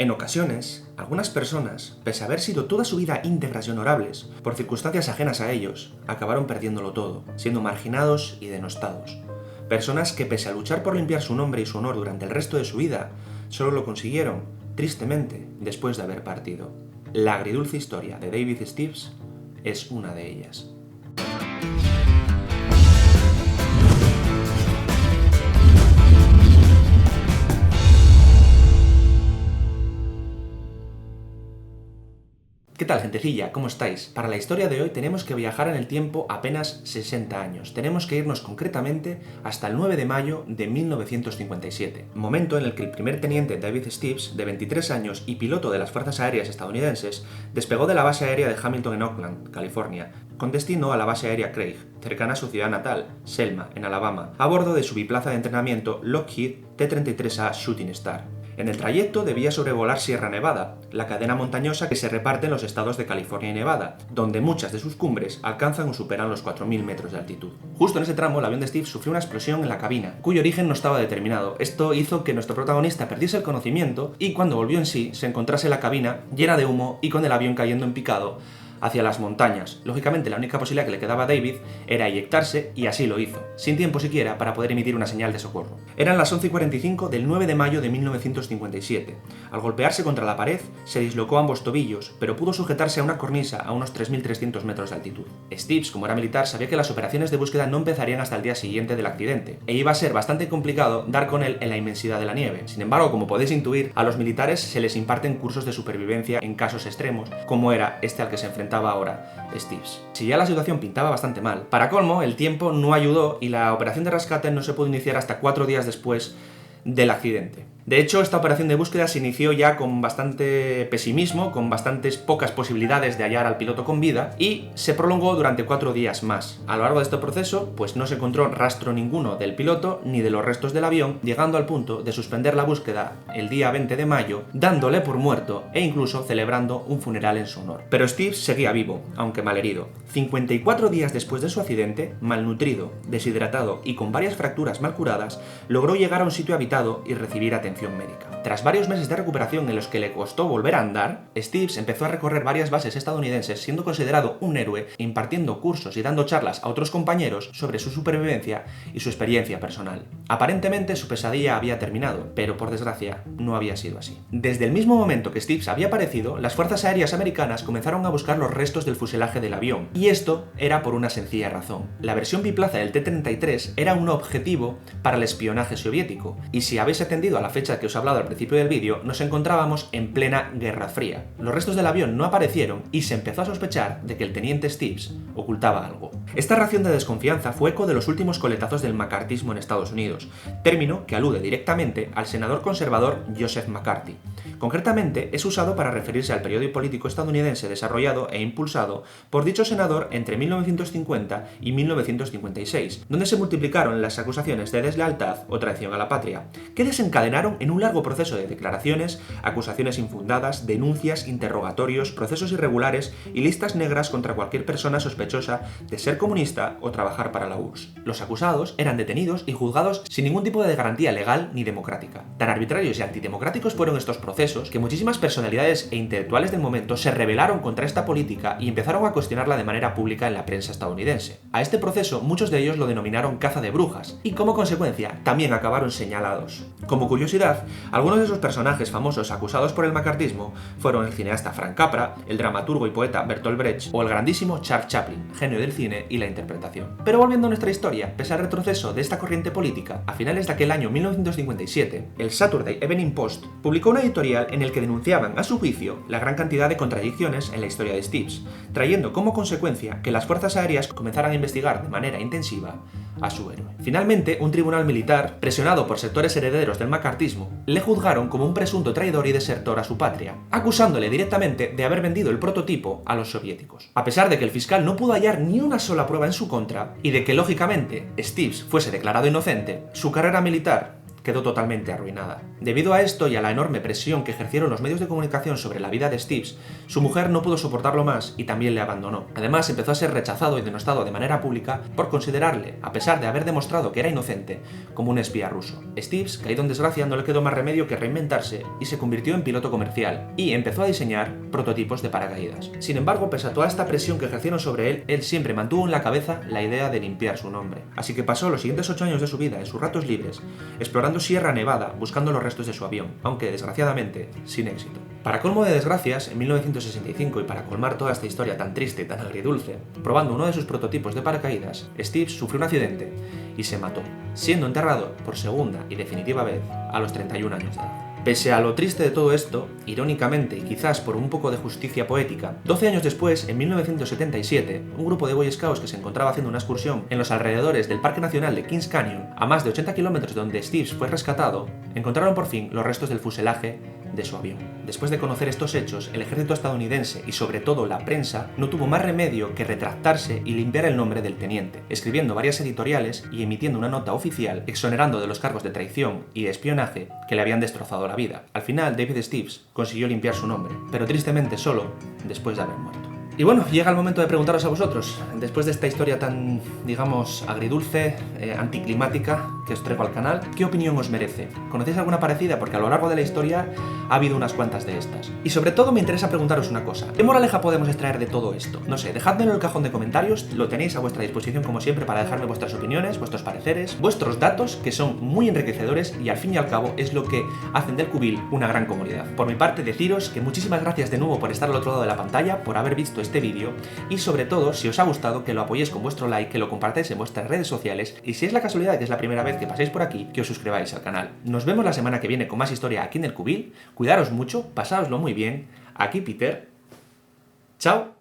En ocasiones, algunas personas, pese a haber sido toda su vida íntegras y honorables, por circunstancias ajenas a ellos, acabaron perdiéndolo todo, siendo marginados y denostados. Personas que, pese a luchar por limpiar su nombre y su honor durante el resto de su vida, solo lo consiguieron, tristemente, después de haber partido. La agridulce historia de David Steeves es una de ellas. ¿Qué tal, gentecilla? ¿Cómo estáis? Para la historia de hoy tenemos que viajar en el tiempo apenas 60 años. Tenemos que irnos concretamente hasta el 9 de mayo de 1957, momento en el que el primer teniente David Steeves, de 23 años y piloto de las Fuerzas Aéreas estadounidenses, despegó de la base aérea de Hamilton en Oakland, California, con destino a la base aérea Craig, cercana a su ciudad natal, Selma, en Alabama, a bordo de su biplaza de entrenamiento Lockheed T-33A Shooting Star. En el trayecto debía sobrevolar Sierra Nevada, la cadena montañosa que se reparte en los estados de California y Nevada, donde muchas de sus cumbres alcanzan o superan los 4.000 metros de altitud. Justo en ese tramo, el avión de Steve sufrió una explosión en la cabina, cuyo origen no estaba determinado. Esto hizo que nuestro protagonista perdiese el conocimiento y, cuando volvió en sí, se encontrase la cabina llena de humo y con el avión cayendo en picado hacia las montañas. Lógicamente, la única posibilidad que le quedaba a David era eyectarse, y así lo hizo, sin tiempo siquiera para poder emitir una señal de socorro. Eran las 11:45 del 9 de mayo de 1957. Al golpearse contra la pared, se dislocó ambos tobillos, pero pudo sujetarse a una cornisa a unos 3.300 metros de altitud. Steeves, como era militar, sabía que las operaciones de búsqueda no empezarían hasta el día siguiente del accidente, e iba a ser bastante complicado dar con él en la inmensidad de la nieve. Sin embargo, como podéis intuir, a los militares se les imparten cursos de supervivencia en casos extremos, como era este al que se enfrentaba ahora Steeves. Si ya la situación pintaba bastante mal, para colmo, el tiempo no ayudó y la operación de rescate no se pudo iniciar hasta 4 días después del accidente. De hecho, esta operación de búsqueda se inició ya con bastante pesimismo, con bastantes pocas posibilidades de hallar al piloto con vida, y se prolongó durante 4 días más. A lo largo de este proceso, pues no se encontró rastro ninguno del piloto ni de los restos del avión, llegando al punto de suspender la búsqueda el día 20 de mayo, dándole por muerto e incluso celebrando un funeral en su honor. Pero Steve seguía vivo, aunque malherido. 54 días después de su accidente, malnutrido, deshidratado y con varias fracturas mal curadas, logró llegar a un sitio habitado y recibir atención médica. Tras varios meses de recuperación en los que le costó volver a andar, Steeves empezó a recorrer varias bases estadounidenses, siendo considerado un héroe, impartiendo cursos y dando charlas a otros compañeros sobre su supervivencia y su experiencia personal. Aparentemente su pesadilla había terminado, pero por desgracia no había sido así. Desde el mismo momento que Steeves había aparecido, las fuerzas aéreas americanas comenzaron a buscar los restos del fuselaje del avión, y esto era por una sencilla razón. La versión biplaza del T-33 era un objetivo para el espionaje soviético, y si habéis atendido a la fecha que os he hablado al principio del vídeo, nos encontrábamos en plena Guerra Fría. Los restos del avión no aparecieron y se empezó a sospechar de que el teniente Steeves ocultaba algo. Esta reacción de desconfianza fue eco de los últimos coletazos del macartismo en Estados Unidos, término que alude directamente al senador conservador Joseph McCarthy. Concretamente, es usado para referirse al periodo político estadounidense desarrollado e impulsado por dicho senador entre 1950 y 1956, donde se multiplicaron las acusaciones de deslealtad o traición a la patria, que desencadenaron en un largo proceso de declaraciones, acusaciones infundadas, denuncias, interrogatorios, procesos irregulares y listas negras contra cualquier persona sospechosa de ser comunista o trabajar para la URSS. Los acusados eran detenidos y juzgados sin ningún tipo de garantía legal ni democrática. Tan arbitrarios y antidemocráticos fueron estos procesos que muchísimas personalidades e intelectuales del momento se rebelaron contra esta política y empezaron a cuestionarla de manera pública en la prensa estadounidense. A este proceso muchos de ellos lo denominaron caza de brujas y, como consecuencia, también acabaron señalados. Como curiosidad, algunos de esos personajes famosos acusados por el macartismo fueron el cineasta Frank Capra, el dramaturgo y poeta Bertolt Brecht o el grandísimo Charles Chaplin, genio del cine y la interpretación. Pero volviendo a nuestra historia, pese al retroceso de esta corriente política, a finales de aquel año 1957, el Saturday Evening Post publicó un editorial en el que denunciaban, a su juicio, la gran cantidad de contradicciones en la historia de Steeves, trayendo como consecuencia que las fuerzas aéreas comenzaran a investigar de manera intensiva a su héroe. Finalmente, un tribunal militar, presionado por sectores herederos del macartismo, le juzgaron como un presunto traidor y desertor a su patria, acusándole directamente de haber vendido el prototipo a los soviéticos. A pesar de que el fiscal no pudo hallar ni una sola prueba en su contra, y de que lógicamente Steeves fuese declarado inocente, su carrera militar quedó totalmente arruinada. Debido a esto y a la enorme presión que ejercieron los medios de comunicación sobre la vida de Steve, su mujer no pudo soportarlo más y también le abandonó. Además, empezó a ser rechazado y denostado de manera pública por considerarle, a pesar de haber demostrado que era inocente, como un espía ruso. Steve, caído en desgracia, no le quedó más remedio que reinventarse y se convirtió en piloto comercial y empezó a diseñar prototipos de paracaídas. Sin embargo, pese a toda esta presión que ejercieron sobre él siempre mantuvo en la cabeza la idea de limpiar su nombre. Así que pasó los siguientes 8 años de su vida en sus ratos libres, explorando Sierra Nevada buscando los restos de su avión, aunque desgraciadamente sin éxito. Para colmo de desgracias, en 1965 y para colmar toda esta historia tan triste y tan agridulce, probando uno de sus prototipos de paracaídas, Steve sufrió un accidente y se mató, siendo enterrado por segunda y definitiva vez a los 31 años de edad. Pese a lo triste de todo esto, irónicamente y quizás por un poco de justicia poética, 12 años después, en 1977, un grupo de Boy Scouts que se encontraba haciendo una excursión en los alrededores del Parque Nacional de Kings Canyon, a más de 80 kilómetros de donde Steve fue rescatado, encontraron por fin los restos del fuselaje de su avión. Después de conocer estos hechos, el ejército estadounidense y sobre todo la prensa no tuvo más remedio que retractarse y limpiar el nombre del teniente, escribiendo varias editoriales y emitiendo una nota oficial exonerando de los cargos de traición y de espionaje que le habían destrozado la vida. Al final, David Steves consiguió limpiar su nombre, pero tristemente solo después de haber muerto. Y bueno, llega el momento de preguntaros a vosotros, después de esta historia tan, digamos, agridulce, anticlimática que os traigo al canal, ¿qué opinión os merece? ¿Conocéis alguna parecida? Porque a lo largo de la historia ha habido unas cuantas de estas. Y sobre todo me interesa preguntaros una cosa, ¿qué moraleja podemos extraer de todo esto? No sé, dejádmelo en el cajón de comentarios, lo tenéis a vuestra disposición como siempre para dejarme vuestras opiniones, vuestros pareceres, vuestros datos, que son muy enriquecedores y al fin y al cabo es lo que hacen del Cubil una gran comunidad. Por mi parte, deciros que muchísimas gracias de nuevo por estar al otro lado de la pantalla, por haber visto este vídeo y sobre todo, si os ha gustado, que lo apoyéis con vuestro like, que lo compartáis en vuestras redes sociales y si es la casualidad que es la primera vez que paséis por aquí, que os suscribáis al canal. Nos vemos la semana que viene con más historia aquí en el Cubil, cuidaros mucho, pasáoslo muy bien, aquí Peter, chao.